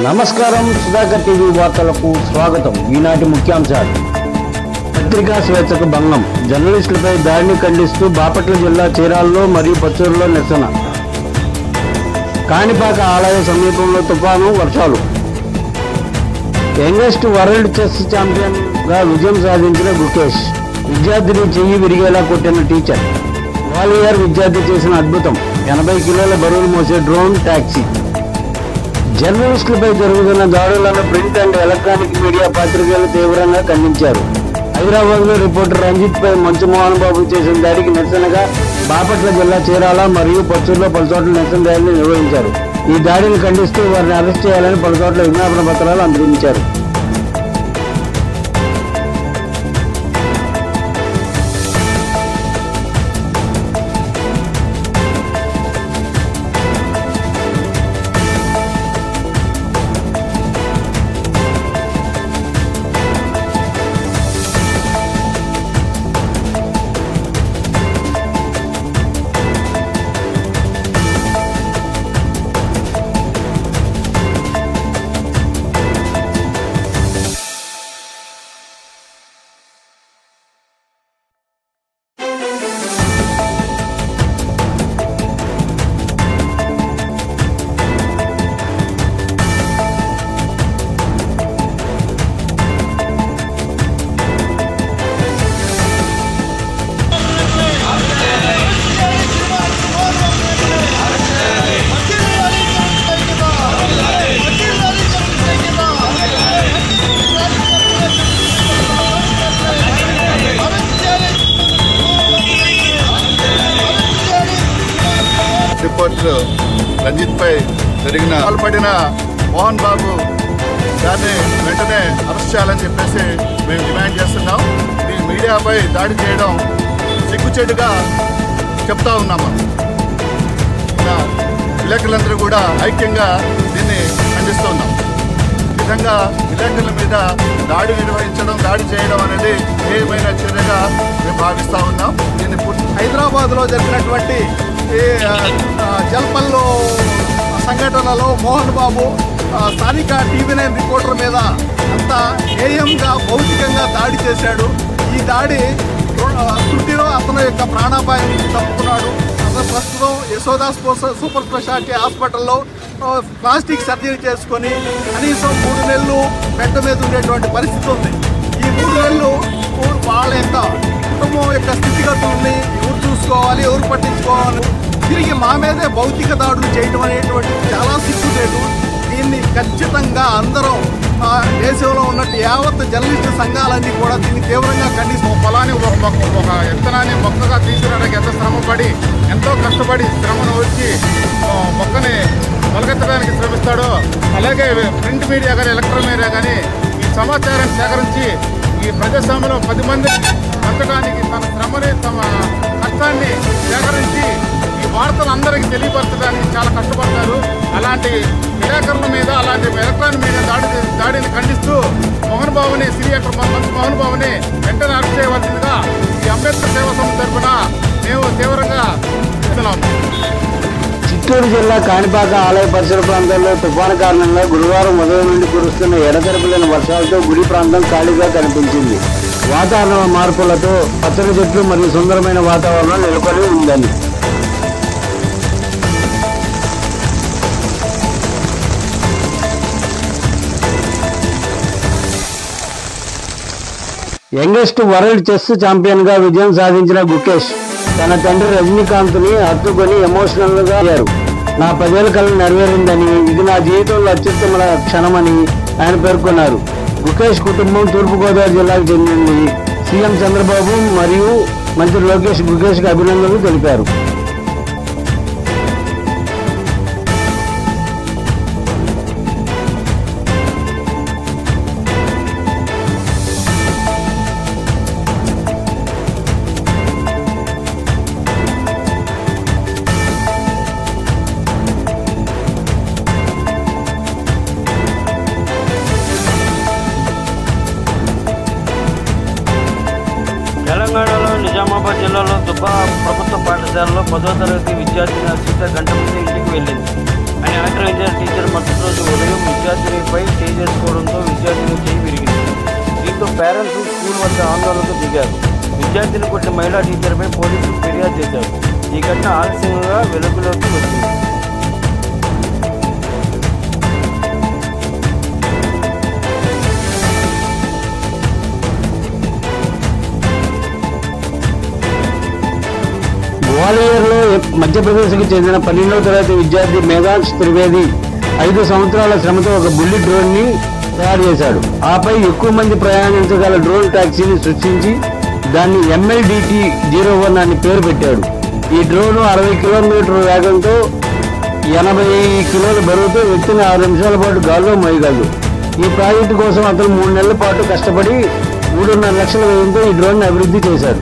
నమస్కారం. సుధాకర్ టీవీ వార్తలకు స్వాగతం. ఈనాటి ముఖ్యాంశాలు. పత్రికా స్వేచ్ఛకు భంగం, జర్నలిస్టులపై దాడిని ఖండిస్తూ బాపట్ల జిల్లా చీరాలలో మరియు పచ్చూరులో నిరసన. కాణిపాక ఆలయ సమీపంలో తుఫాను, వర్షాలు. యంగెస్ట్ వరల్డ్ చెస్ ఛాంపియన్ గా విజయం సాధించిన గుకేష్. విద్యార్థిని చెయ్యి విరిగేలా కొట్టిన టీచర్. వాలియర్ విద్యార్థి చేసిన అద్భుతం. 80 కిలోల బరువులు మోసే డ్రోన్ టాక్సీ. జర్నలిస్టులపై జరుగుతున్న దాడులను ప్రింట్ అండ్ ఎలక్ట్రానిక్ మీడియా పాత్రికేయులు తీవ్రంగా ఖండించారు. హైదరాబాద్లో రిపోర్టర్ రంజిత్ పై మంచు మోహన్ బాబు చేసిన దాడికి నిరసనగా బాపట్ల జిల్లా చీరాల మరియు పచ్చూరులో పలుచోట్ల నిరసన ర్యాలీలు నిర్వహించారు. ఈ దాడిని ఖండిస్తూ వారిని అరెస్ట్ చేయాలని పలుచోట్ల విజ్ఞాపన పత్రాలు అందించారు. రిపోర్టర్ రంజిత్ పై జరిగిన పాల్పడిన మోహన్ బాబు గారిని వెంటనే అరెస్ట్ చేయాలని చెప్పేసి మేము డిమాండ్ చేస్తున్నాం. ఈ మీడియాపై దాడి చేయడం సిగ్గుచేటుగా చెప్తా ఉన్నాము. విలేకరులందరూ కూడా ఐక్యంగా దీన్ని ఖండిస్తూ ఉన్నాం. ఈ విధంగా విలేకరుల మీద దాడి నిర్వహించడం, దాడి చేయడం అనేది ఏమైనా చర్యగా మేము భావిస్తూ ఉన్నాం. దీన్ని హైదరాబాద్లో జరిగినటువంటి జల్పల్లో సంఘటనలో మోహన్ బాబు స్థానిక టీవీ9 రిపోర్టర్ మీద అంత హేయంగా భౌతికంగా దాడి చేశాడు. ఈ దాడి త్రుటిలో అతను యొక్క ప్రాణాపాయం నుంచి తప్పుకున్నాడు. అతను ప్రస్తుతం యశోదా సూపర్ స్పెషాలిటీ హాస్పిటల్లో ప్లాస్టిక్ సర్జరీ చేసుకొని కనీసం 3 నెలలు బెడ్ మీద ఉండేటువంటి పరిస్థితి ఉంది. ఈ 3 నెలలు వాళ్ళ యొక్క కుటుంబం యొక్క స్థితిగతుల్ని ఎవరు చూసుకోవాలి, ఎవరు పట్టించుకోవాలి, తిరిగి మా మీదే భౌతిక దాడులు చేయడం అనేటువంటి చాలా సిగ్గుచేటు. దీన్ని ఖచ్చితంగా అందరం దేశంలో ఉన్నట్టు యావత్ జర్నలిస్టు సంఘాలన్నీ కూడా దీన్ని తీవ్రంగా ఖండిస్తాం. పొలాన్ని ఒక విత్తనాన్ని మొక్కగా తీసుకురావడానికి ఎంత శ్రమపడి, ఎంతో కష్టపడి శ్రమను వచ్చి మొక్కని మొలకెత్తడానికి శ్రమిస్తాడో, అలాగే ప్రింట్ మీడియా కానీ ఎలక్ట్రానిక్ మీడియా కానీ ఈ సమాచారాన్ని సేకరించి ఈ ప్రజాస్వామ్యంలో 10 మంది పంచడానికి తన శ్రమని, తమ కష్టాన్ని సేకరించి ఈ వార్తలు అందరికీ తెలియపరచడానికి చాలా కష్టపడతారు. అలాంటి విలేకరుల మీద, అలాంటి ఎలక్ట్రానిక్ మీడియా దాడిని ఖండిస్తూ మోహన్ బాబుని, సిరియాకర్ మోహన్ బాబుని వెంటనే అరెస్ట్ చేయవలసిందిగా ఈ అంబేద్కర్ సేవా సంస్థ తరఫున మేము తీవ్రంగా ఇస్తున్నాము. చిత్తూరు జిల్లా కాణిపాక ఆలయ పరిసర ప్రాంతాల్లో తుఫాను కారణంగా గురువారం ఉదయం నుండి కురుస్తున్న ఎడతెరపులేని వర్షాలతో గుడి ప్రాంతం ఖాళీగా కనిపించింది. వాతావరణ మార్పులతో పచ్చని చెట్లు మరియు సుందరమైన వాతావరణం నెలకొని ఉందని. యంగెస్ట్ వరల్డ్ చెస్ ఛాంపియన్ గా విజయం సాధించిన గుకేష్ తన తండ్రి రజనీకాంత్ ని హత్తుకొని ఎమోషనల్ గా అయ్యారు. నా 10 ఏళ్ల కల నెరవేరిందని, ఇది నా జీవితంలో అత్యుత్తమ క్షణమని ఆయన పేర్కొన్నారు. గుకేష్ కుటుంబం తూర్పుగోదావరి జిల్లాకు చెందింది. సీఎం చంద్రబాబు మరియు మంత్రి లోకేష్ గుకేష్ కు అభినందనలు తెలిపారు. తెలంగాణలో నిజామాబాద్ జిల్లాలో దుబ్బా ప్రభుత్వ పాఠశాలలో 10వ తరగతి విద్యార్థిని అర్చిత గంట ముందు ఇంటికి వెళ్ళింది అని ఆగ్రహించిన టీచర్ మరుసటి రోజు ఉదయం విద్యార్థిని పేరెంట్స్ స్కూల్ వద్ద ఆందోళనకు దిగారు. విద్యార్థిని కొట్టిన మహిళా టీచర్పై పోలీసులు ఫిర్యాదు చేశారు. ఈ ఘటన ఆలస్యంగా వెలుగులోకి వచ్చింది. గ్వాలియర్లో మధ్యప్రదేశ్కి చెందిన 12వ తరగతి విద్యార్థి మేఘాంశ్ త్రివేది 5 సంవత్సరాల శ్రమతో ఒక బుల్లెట్ డ్రోన్ని తయారు చేశాడు. ఆపై ఎక్కువ మంది ప్రయాణించగల డ్రోన్ ట్యాక్సీని సృష్టించి దాన్ని MLDT-01 అని పేరు పెట్టాడు. ఈ డ్రోన్ 60 కిలోమీటర్ల వేగంతో 80 కిలోల బరువుతో వ్యక్తిని 6 నిమిషాల పాటు గాల్లో మోయగలదు. ఈ ప్రాజెక్టు కోసం అతను 3 నెలల పాటు కష్టపడి 3.5 లక్షల వ్యయంతో ఈ డ్రోన్ అభివృద్ధి చేశాడు.